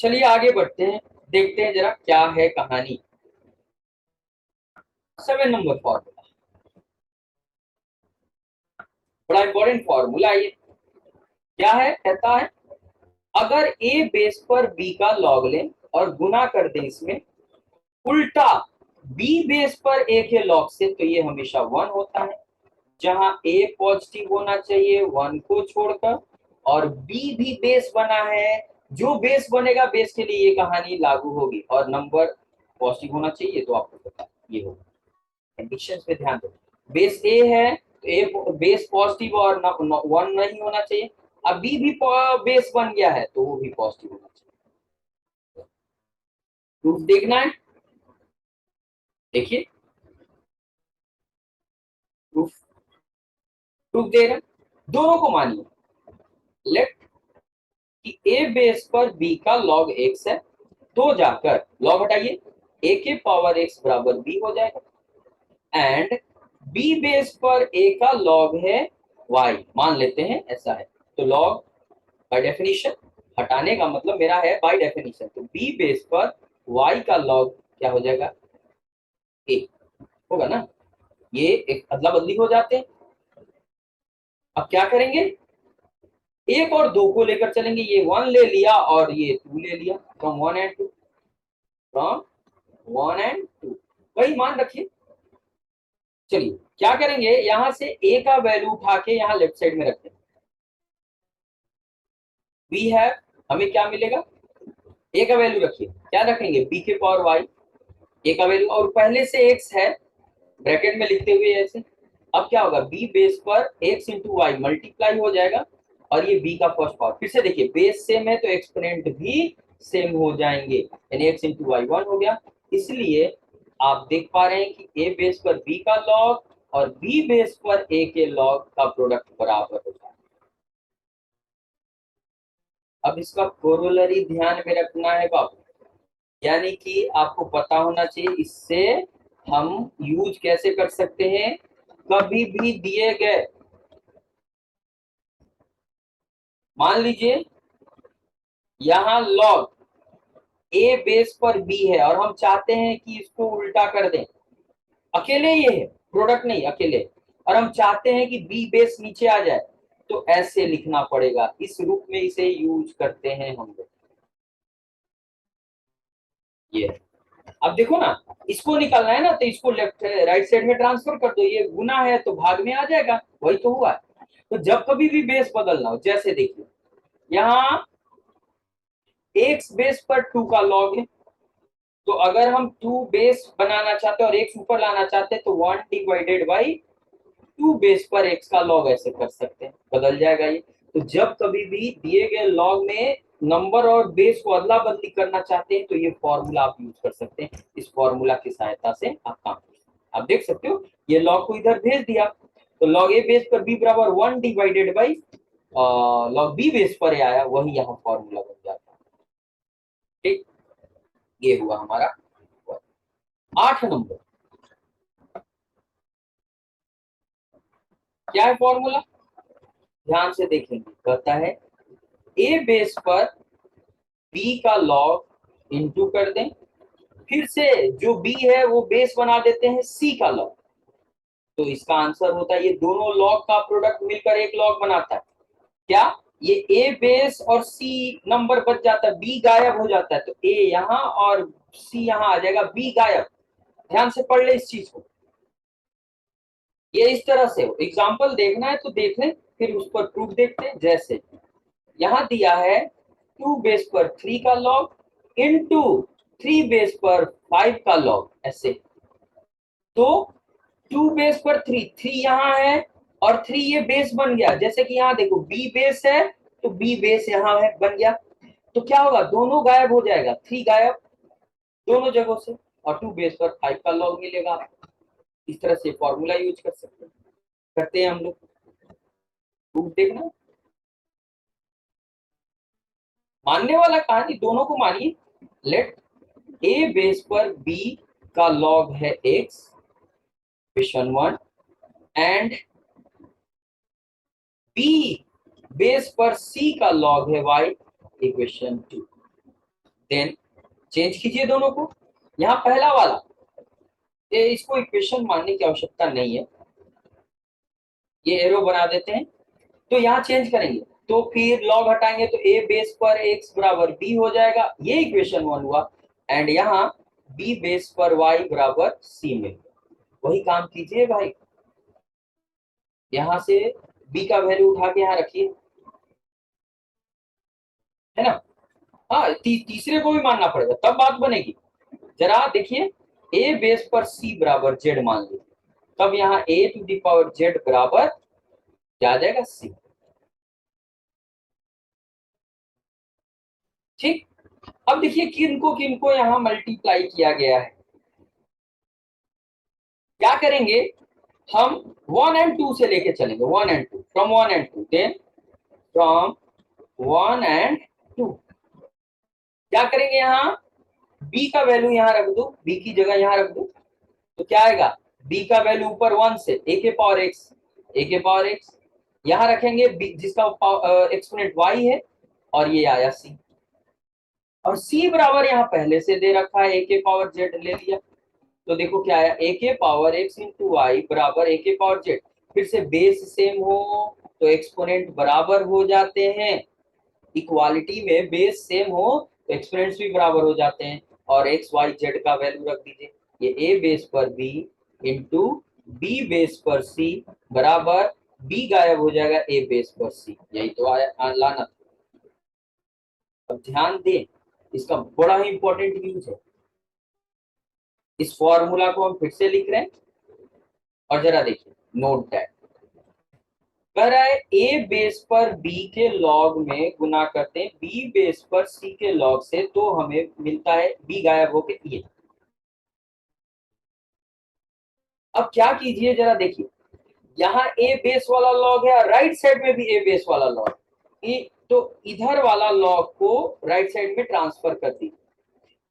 चलिए आगे बढ़ते हैं, देखते हैं जरा क्या है कहानी। 7 नंबर फॉर्मूला, बड़ा इंपॉर्टेंट फॉर्मूला ये। क्या है, कहता है अगर ए बेस पर बी का लॉग लें और गुना कर दें इसमें उल्टा बी बेस पर ए के लॉग से, तो ये हमेशा 1 होता है, जहां ए पॉजिटिव होना चाहिए 1 को छोड़कर, और बी भी बेस बना है, जो बेस बनेगा बेस के लिए ये कहानी लागू होगी, और नंबर पॉजिटिव होना चाहिए, तो आपको पता ये होगा। कंडीशंस पे ध्यान दो, बेस ए है तो ए बेस पॉजिटिव और 1 नहीं होना चाहिए, अब बी भी बेस बन गया है तो वो भी पॉजिटिव होना चाहिए। प्रूफ देखना है, देखिए प्रूफ, प्रूफ दे रहे हैं, दोनों को मानिए। लेट कि ए बेस पर बी का लॉग एक्स है, तो जाकर लॉग हटाइए, ए के पावर एक्स बराबर बी हो जाएगा, एंड बी बेस पर ए का लॉग है वाई, मान लेते हैं ऐसा है, तो लॉग बाय डेफिनेशन, हटाने का मतलब मेरा है बाय डेफिनेशन, तो बी बेस पर वाई का लॉग क्या हो जाएगा, ए होगा ना। ये एक अदला बदली हो जाते हैं। अब क्या करेंगे, एक और दो को लेकर चलेंगे, ये 1 ले लिया और ये 2 ले लिया, फ्रॉम 1 एंड 2, फ्रॉम 1 एंड 2, वही मान रखिए। चलिए क्या करेंगे, यहां से ए का वैल्यू उठा के यहाँ लेफ्ट साइड में रखते हैं, वी है, हमें क्या मिलेगा, ए का वैल्यू रखिए, क्या रखेंगे, बी के पावर वाई, ए का वैल्यू, और पहले से एक्स है ब्रैकेट में लिखते हुए ऐसे। अब क्या होगा, बी बेस पर एक्स इंटू वाई मल्टीप्लाई हो जाएगा, और ये बी का फर्स्ट पावर, फिर से देखिए बेस सेम है तो एक्सपोनेंट भी सेम हो जाएंगे, यानी एक्स इंटू वाई 1 हो गया। इसलिए आप देख पा रहे हैं कि ए बेस पर बी का लॉग और बी बेस पर ए के लॉग का प्रोडक्ट बराबर होता है। अब इसका कोरोलरी ध्यान में रखना है बाबू, यानी कि आपको पता होना चाहिए, इससे हम यूज कैसे कर सकते हैं, कभी भी दिए गए, मान लीजिए यहां लॉग ए बेस पर बी है और हम चाहते हैं कि इसको उल्टा कर दें, अकेले ये है प्रोडक्ट नहीं, अकेले, और हम चाहते हैं कि बी बेस नीचे आ जाए, तो ऐसे लिखना पड़ेगा, इस रूप में इसे यूज करते हैं हम लोग। ये अब देखो ना, इसको निकालना है ना, तो इसको लेफ्ट राइट साइड में ट्रांसफर कर दो, ये गुना है तो भाग में आ जाएगा, वही तो हुआ। तो जब कभी भी बेस बदलना हो, जैसे देखिए यहाँ एक्स बेस पर 2 का लॉग है, तो अगर हम 2 बेस बनाना चाहते हैं और एक्स ऊपर लाना चाहते हैं, तो 1 डिवाइडेड बाई 2 बेस पर एक्स का लॉग ऐसे कर सकते हैं, बदल जाएगा ये। तो जब कभी भी दिए गए लॉग में नंबर और बेस को अदला बदली करना चाहते हैं, तो ये फॉर्मूला आप यूज कर सकते हैं, इस फॉर्मूला की सहायता से आप काम कर सकते हैं। आप देख सकते हो ये लॉग को इधर भेज दिया, तो लॉग ए बेस पर बी बराबर 1 divided by log B base पर आया, वही यहाँ फॉर्मूला बन जाता है। ठीक, ये हुआ हमारा 8 नंबर। क्या है फॉर्मूला, ध्यान से देखेंगे, कहता है ए बेस पर बी का लॉग इंटू कर दें, फिर से जो बी है वो बेस बना देते हैं सी का लॉग, तो इसका आंसर होता है, ये दोनों लॉग का प्रोडक्ट मिलकर एक लॉग बनाता है। क्या, ये ए बेस और सी नंबर बच जाता है, बी गायब हो जाता है, तो ए यहाँ और सी यहाँ आ जाएगा, बी गायब। ध्यान से पढ़ ले इस चीज को, ये इस तरह से हो, एग्जाम्पल देखना है तो देख ले, फिर उस पर प्रूफ देखते हैं। जैसे यहाँ दिया है 2 बेस पर 3 का लॉग इनटू 3 बेस पर 5 का लॉग, ऐसे। तो 2 बेस पर 3, 3 यहाँ है और 3 ये बेस बन गया, जैसे कि यहाँ देखो बी बेस है तो बी बेस यहाँ है, बन गया। तो क्या होगा, दोनों गायब हो जाएगा, 3 गायब दोनों जगहों से, और 2 बेस पर 5 का लॉग मिलेगा। इस तरह से फॉर्मूला यूज कर सकते हैं, करते हैं हम लोग, प्रूफ देखना, मानने वाला कहानी दोनों को मानिए। लेट ए बेस पर बी का लॉग है X, equation 1, and B base पर सी का लॉग है वाई, इक्वेशन 2। देन चेंज कीजिए दोनों को, यहाँ पहला वाला ये इसको इक्वेशन मानने की आवश्यकता नहीं है, ये एरो बना देते हैं, तो यहाँ चेंज करेंगे, तो फिर लॉग हटाएंगे तो ए बेस पर एक्स बराबर बी हो जाएगा, ये इक्वेशन 1 हुआ, एंड यहाँ बी बेस पर वाई बराबर सी में, वही काम कीजिए भाई, यहाँ से बी का वैल्यू उठा के यहाँ रखिए, है ना। हाँ, तीसरे को भी मानना पड़ेगा तब बात बनेगी। जरा देखिए, ए बेस पर सी बराबर जेड मान लीजिए, तब यहाँ ए टू दी पावर जेड बराबर क्या आ जाएगा, सी। ठीक, अब देखिए किनको किनको यहाँ मल्टीप्लाई किया गया है, क्या करेंगे हम, 1 एंड 2 से लेके चलेंगे, 1 and 2, from 1 and 2, then from 1 and 2 क्या करेंगे, यहाँ बी का वैल्यू यहाँ रख दो, बी की जगह यहाँ रख दो, तो क्या आएगा, बी का वैल्यू ऊपर 1 से ए के पावर एक्स, ए के पावर एक्स, यहाँ रखेंगे बी जिसका एक्सपोनेंट वाई है, और ये आया सी, और सी बराबर यहाँ पहले से दे रखा है, ए के पावर जेड ले लिया, तो देखो क्या आया, ए के पावर एक्स इंटू वाई बराबर ए के पावर जेड, फिर से बेस सेम हो तो एक्सपोनेंट बराबर हो जाते हैं, इक्वालिटी में बेस सेम हो तो एक्सपोनेंट्स भी बराबर हो जाते हैं, और एक्स वाई जेड का वैल्यू रख दीजिए, ये ए बेस पर बी इंटू बी बेस पर सी बराबर बी गायब हो जाएगा ए बेस पर सी, यही तो आया लाना। अब ध्यान दें, इसका बड़ा ही इंपॉर्टेंट यूज है। इस फॉर्मूला को हम फिर से लिख रहे हैं और जरा देखिए, नोट दैट कह रहा है ए बेस पर बी के लॉग में गुना करते हैं बी बेस पर सी के लॉग से, तो हमें मिलता है बी गायब होके ये। अब क्या कीजिए जरा देखिए, यहाँ ए बेस वाला लॉग है और राइट साइड में भी ए बेस वाला लॉग, तो इधर वाला लॉग को राइट साइड में ट्रांसफर कर दीजिए,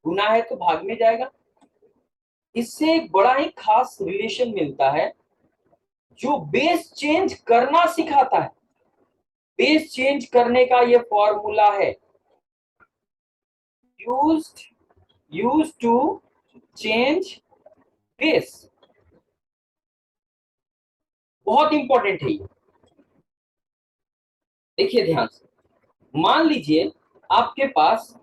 गुना है तो भाग में जाएगा। इससे एक बड़ा ही खास रिलेशन मिलता है जो बेस चेंज करना सिखाता है। बेस चेंज करने का ये फॉर्मूला है, यूज्ड टू चेंज बेस। बहुत इंपॉर्टेंट है ये, देखिए ध्यान से। मान लीजिए आपके पास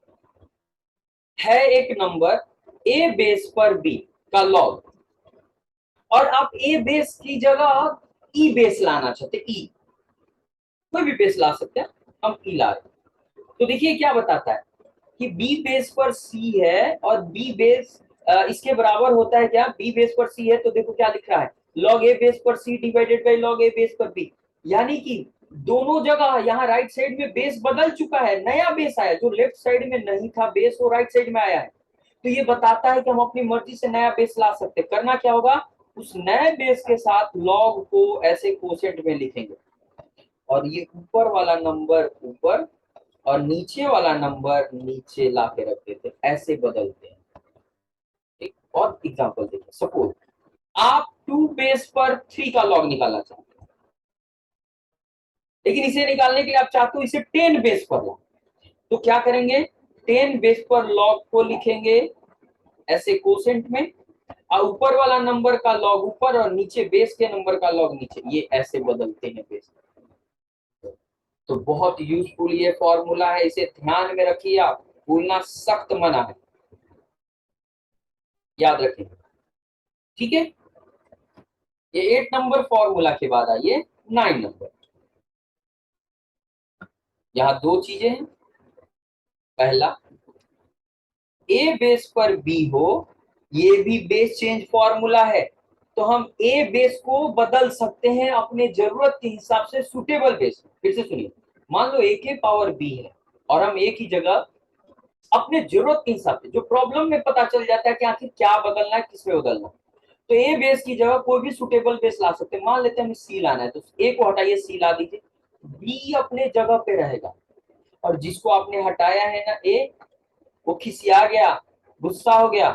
है एक नंबर ए बेस पर बी का लॉग, और आप ए बेस की जगह ई बेस लाना चाहते, ई कोई भी बेस ला सकते हैं, हम ई ला रहे। तो देखिए क्या बताता है कि बी बेस पर सी है और बी बेस इसके बराबर होता है क्या, बी बेस पर सी है तो देखो क्या लिख रहा है, लॉग ए बेस पर C divided by log A base पर बी। यानी कि दोनों जगह यहाँ राइट साइड में बेस बदल चुका है, नया बेस आया, जो लेफ्ट साइड में नहीं था बेस वो राइट साइड में आया है। तो ये बताता है कि हम अपनी मर्जी से नया बेस ला सकते हैं। करना क्या होगा, उस नए बेस के साथ लॉग को ऐसे कोशेंट में लिखेंगे और ये ऊपर वाला नंबर ऊपर और नीचे वाला नंबर नीचे ला के रख देते, ऐसे बदलते हैं। एक और एग्जांपल देखिए, सपोज आप 2 बेस पर 3 का लॉग निकालना चाहते हैं, लेकिन इसे निकालने के लिए आप चाहते हो इसे 10 बेस पर ला, तो क्या करेंगे, 10 बेस पर लॉग को लिखेंगे ऐसे कोसेंट में, और ऊपर वाला नंबर का लॉग ऊपर और नीचे बेस के नंबर का लॉग नीचे, ये ऐसे बदलते हैं बेस। तो बहुत यूजफुल ये फॉर्मूला है, इसे ध्यान में रखिए, आप भूलना सख्त मना है, याद रखें, ठीक है। ये 8 नंबर फॉर्मूला के बाद आइए 9 नंबर। यहाँ दो चीजें हैं, पहला ए बेस पर बी हो, ये भी बेस चेंज फॉर्मूला है, तो हम ए बेस को बदल सकते हैं अपने जरूरत के हिसाब से, सुटेबल बेस। फिर से सुनिए, मान लो ए के पावर बी है और हम ए की जगह अपने जरूरत के हिसाब से, जो प्रॉब्लम में पता चल जाता है कि आखिर क्या बदलना है, किसमें बदलना है, तो ए बेस की जगह कोई भी सुटेबल बेस ला सकते हैं। मान लेते हैं हमें सी लाना है, तो ए को हटाइए, सी ला दीजिए, बी अपने जगह पे रहेगा, और जिसको आपने हटाया है ना ए, वो खिसिया गया, गुस्सा हो गया,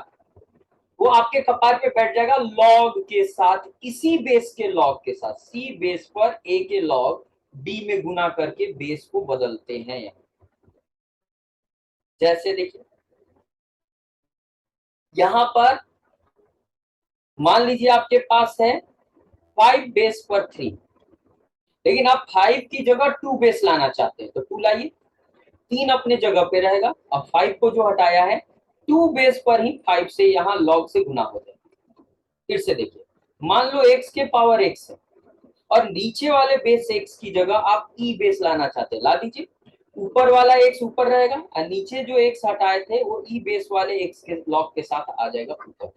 वो आपके कपार पे बैठ जाएगा लॉग के साथ, इसी बेस के लॉग के साथ, सी बेस पर ए के लॉग बी में गुना करके बेस को बदलते हैं। जैसे देखिए यहां पर मान लीजिए आपके पास है 5 बेस पर 3, लेकिन आप 5 की जगह 2 बेस लाना चाहते हैं, तो 2 लाइए, 3 अपने जगह पे रहेगा और 5 को जो हटाया है 2 बेस पर ही 5 से यहाँ लॉग से गुना हो जाएगा। फिर से देखिए, मान लो x के पावर x है और नीचे वाले बेस x की जगह आप e बेस लाना चाहते हैं, ला दीजिए, ऊपर वाला x ऊपर रहेगा और नीचे जो x हटाए थे वो e बेस वाले x के लॉग के साथ आ जाएगा ऊपर।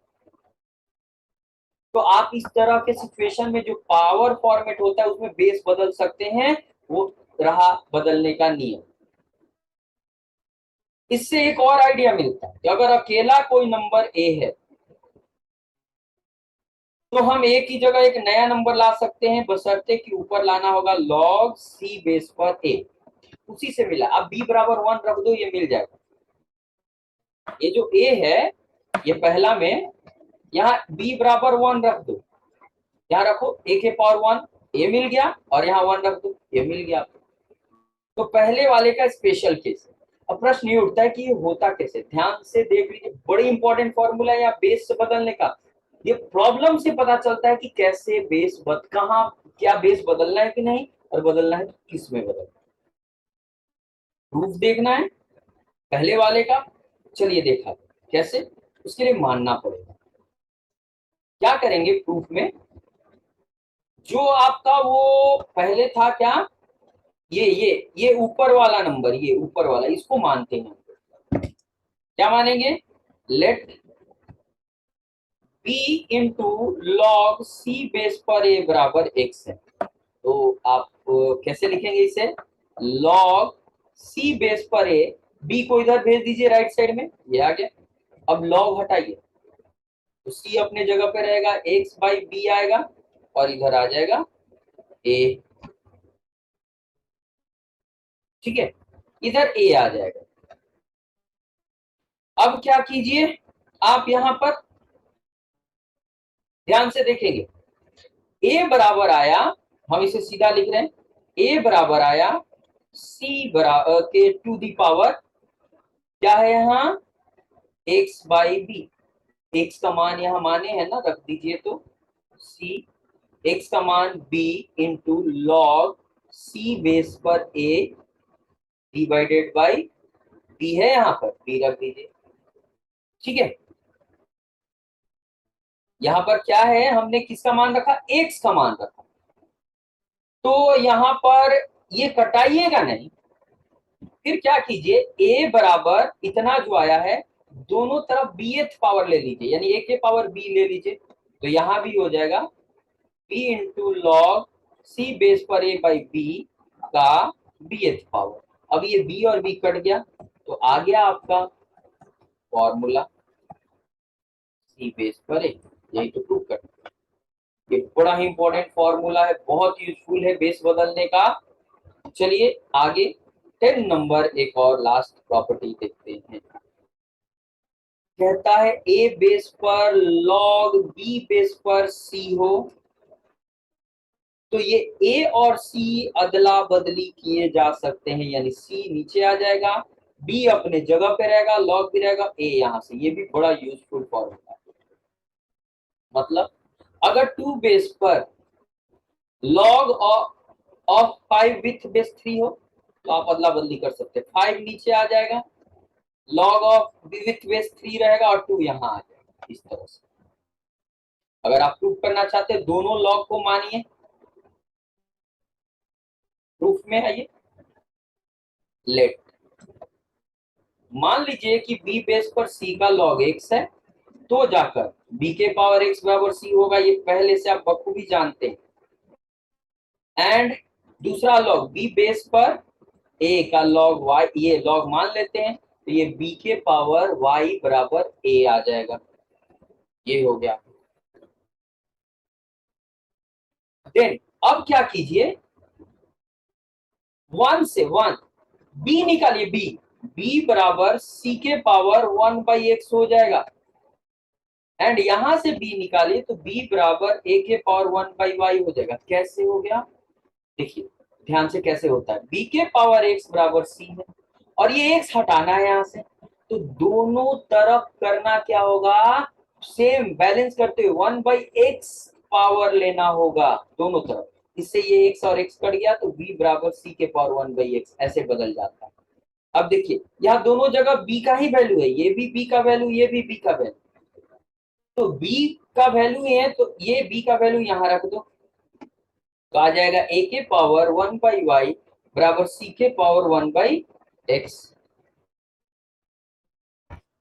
तो आप इस तरह के सिचुएशन में जो पावर फॉर्मेट होता है उसमें बेस बदल सकते हैं, वो रहा बदलने का नियम। इससे एक और आइडिया मिलता है कि अगर अकेला कोई नंबर ए है तो हम ए की जगह एक नया नंबर ला सकते हैं, बशर्ते कि ऊपर लाना होगा लॉग सी बेस पर ए। उसी से मिला, अब बी बराबर 1 रख दो, ये मिल जाएगा। ये जो ए है ये पहला में, यहाँ बी बराबर 1 रख दो, यहाँ रखो ए के पावर 1, ए मिल गया, और यहाँ 1 रख दो, ये मिल गया। तो पहले वाले का स्पेशल केस है। अब प्रश्न ये उठता है कि ये होता कैसे, ध्यान से देख लीजिए, बड़ी इंपॉर्टेंट फॉर्मूला है यहाँ बेस से बदलने का। ये प्रॉब्लम से पता चलता है कि कैसे बेस कहाँ, क्या बेस बदलना है कि नहीं, और बदलना है तो किस में बदलना है। प्रूफ देखना है पहले वाले का, चलिए देखा कैसे, उसके लिए मानना पड़ेगा। क्या करेंगे प्रूफ में, जो आपका वो पहले था क्या, ये ऊपर वाला नंबर, ये ऊपर वाला, इसको मानते हैं। क्या मानेंगे? Late B into log C base पर ए बराबर एक्स है। तो आप कैसे लिखेंगे इसे? लॉग सी बेस पर ए, बी को इधर भेज दीजिए राइट साइड में, ये आ गया। अब लॉग हटाइए तो सी अपने जगह पे रहेगा, एक्स बाई बी आएगा और इधर आ जाएगा ए। ठीक है, इधर ए आ जाएगा। अब क्या कीजिए आप यहां पर ध्यान से देखेंगे, ए बराबर आया, हम इसे सीधा लिख रहे हैं, ए बराबर आया सी बराबर के टू दी पावर क्या है यहाँ, एक्स बाई बी। एक्स का मान यहाँ माने है ना, रख दीजिए तो सी, एक्स का मान B into log C base पर ए डिवाइडेड बाई बी है, यहाँ पर बी रख दीजिए। ठीक है, यहाँ पर क्या है, हमने किसका मान रखा, एक्स का मान रखा। तो यहाँ पर ये कटाइएगा नहीं, फिर क्या कीजिए, ए बराबर इतना जो आया है दोनों तरफ बी एथ पावर ले लीजिए, यानी ए के पावर बी ले लीजिए। तो यहां भी हो जाएगा B into log C base पर ए बाई बी का बी एथ पावर। अब ये बी और बी कट गया तो आ गया आपका फॉर्मूला सी बेस पर ए, यही तो प्रूव कर। ये बड़ा ही इंपॉर्टेंट फॉर्मूला है, बहुत यूजफुल है बेस बदलने का। चलिए आगे 10 नंबर एक और लास्ट प्रॉपर्टी देखते हैं। कहता है ए बेस पर लॉग बी बेस पर सी हो, तो ये ए और सी अदला बदली किए जा सकते हैं, यानी सी नीचे आ जाएगा, बी अपने जगह पे रहेगा, लॉग भी रहेगा, ए यहां से। ये भी बड़ा यूजफुल फॉर्मूला है। मतलब अगर टू बेस पर लॉग ऑफ 5 विथ बेस 3 हो तो आप अदला बदली कर सकते हैं, 5 नीचे आ जाएगा, log of B with base 3 रहेगा और 2 यहाँ आ जाएगा। इस तरह से अगर आप प्रूफ करना चाहते हैं दोनों लॉग को मानिए, प्रूफ में है ये। लेट मान लीजिए कि b बेस पर c का log x है, तो जाकर b के पावर x बराबर c होगा, ये पहले से आप बखूबी जानते हैं। एंड दूसरा log b बेस पर a का log y, ये log मान लेते हैं, तो ये b के पावर y बराबर a आ जाएगा। ये हो गया। देन अब क्या कीजिए, 1 से 1 b निकालिए, b बराबर c के पावर 1 बाई एक्स हो जाएगा। एंड यहां से b निकालिए तो b बराबर a के पावर 1 बाई वाई हो जाएगा। कैसे हो गया देखिए ध्यान से, कैसे होता है, b के पावर x बराबर c है और ये x हटाना है यहां से, तो दोनों तरफ करना क्या होगा, सेम बैलेंस करते हुए 1 बाई एक्स पावर लेना होगा दोनों तरफ। इससे ये x और x कट गया तो b बराबर c के पावर 1 बाई एक्स ऐसे बदल जाता है। अब देखिए यहाँ दोनों जगह b का ही वैल्यू है, ये भी b का वैल्यू, ये भी b का वैल्यू, तो b का वैल्यू है तो ये b का वैल्यू यहाँ रख दो, तो आ जाएगा a के पावर 1 बाई वाई बराबर c के पावर 1 बाई एक्स।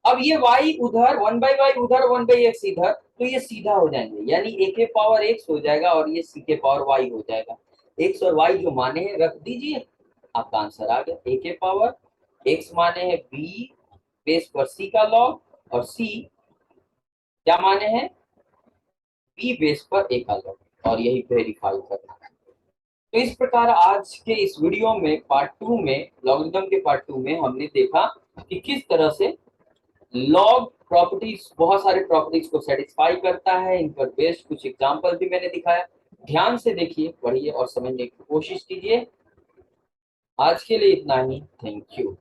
अब ये y उधर 1 बाई वाई उधर 1 बाई एक्स इधर, तो ये सीधा हो जाएंगे, यानी a के पावर x हो जाएगा और ये c के पावर y हो जाएगा। x और y जो माने हैं रख दीजिए, आपका आंसर आ गया। a के पावर x माने हैं b बेस पर c का लॉग और c क्या माने हैं b बेस पर a का लॉग, और यही वेरीफाई करना है। तो इस प्रकार आज के इस वीडियो में पार्ट 2 में, लॉगरिथम के पार्ट 2 में हमने देखा कि किस तरह से लॉग प्रॉपर्टीज, बहुत सारे प्रॉपर्टीज को सेटिस्फाई करता है। इन पर बेस्ड कुछ एग्जांपल भी मैंने दिखाया। ध्यान से देखिए, पढ़िए और समझने की कोशिश कीजिए। आज के लिए इतना ही। Thank you.